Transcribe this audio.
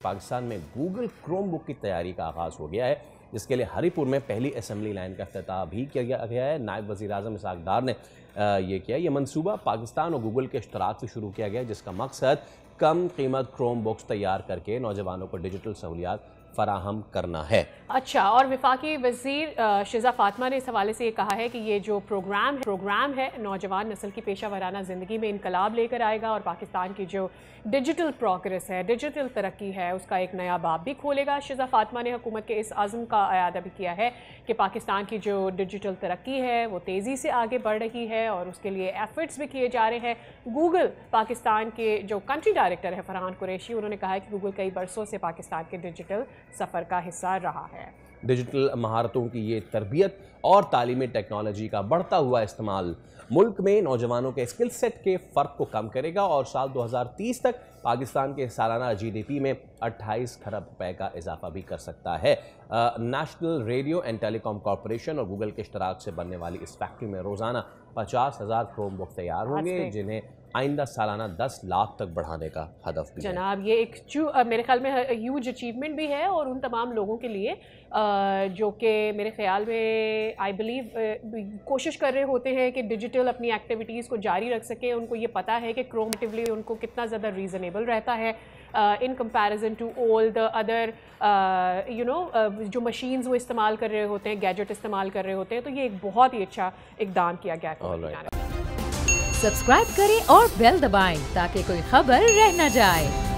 पाकिस्तान में Google Chromebook की तैयारी का आगाज़ हो गया है, जिसके लिए हरीपुर में पहली असेंबली लाइन का इफ्तिताह भी किया गया है। नायब वज़ीर आज़म इसहाक़ डार ने ये किया। ये मंसूबा पाकिस्तान और गूगल के इश्तराक से शुरू किया गया, जिसका मकसद कम कीमत क्रोम बुक्स तैयार करके नौजवानों को डिजिटल सहूलियात फराहम करना है। अच्छा, और वफाकी वज़ीर शिज़ा फ़ातिमा ने इस हवाले से ये कहा है कि ये जो प्रोग्राम है नौजवान नस्ल की पेशा वराना ज़िंदगी में इनकलाब लेकर आएगा और पाकिस्तान की जो डिजिटल प्रोग्रेस है, डिजिटल तरक्की है, उसका एक नया बाब भी खोलेगा। शिज़ा फ़ातिमा ने हुकूमत के इस आज़म का अयादा भी किया है कि पाकिस्तान की जो डिजिटल तरक्की है वो तेज़ी से आगे बढ़ रही है और उसके लिए एफ़र्ट्स भी किए जा रहे हैं। गूगल पाकिस्तान के जो कंट्री डायरेक्टर है फरहान कुरैशी, उन्होंने कहा है कि गूगल कई बरसों से पाकिस्तान के डिजिटल सफ़र का हिस्सा रहा है। डिजिटल महारतों की ये तरबियत और तालीमी टेक्नोलॉजी का बढ़ता हुआ इस्तेमाल मुल्क में नौजवानों के स्किल सेट के फ़र्क को कम करेगा और साल 2030 तक पाकिस्तान के सालाना GDP में 28 खरब रुपए का इजाफा भी कर सकता है। National radio and telecom corporation और गूगल के इश्तराक से बनने वाली इस फैक्ट्री में रोज़ाना 50,000 क्रोम बुक तैयार होंगे, जिन्हें आइंदा सालाना 10 लाख तक बढ़ाने का हदफ भी जनाब। ये एक मेरे ख्याल में ह्यूज अचीवमेंट भी है और उन तमाम लोगों के लिए जो कि मेरे ख्याल में आई बिलीव कोशिश कर रहे होते हैं कि डिजिटल अपनी एक्टिविटीज़ को जारी रख सकें। उनको ये पता है कि क्रोमेटिवली उनको कितना ज़्यादा रीज़नेबल रहता है in comparison to all the other जो मशीन्स वो इस्तेमाल कर रहे होते हैं, गैजेट इस्तेमाल कर रहे होते हैं। तो ये एक बहुत ही अच्छा इक़दाम किया गया है। सब्सक्राइब करें और बेल दबाएं ताकि कोई खबर रह न जाए।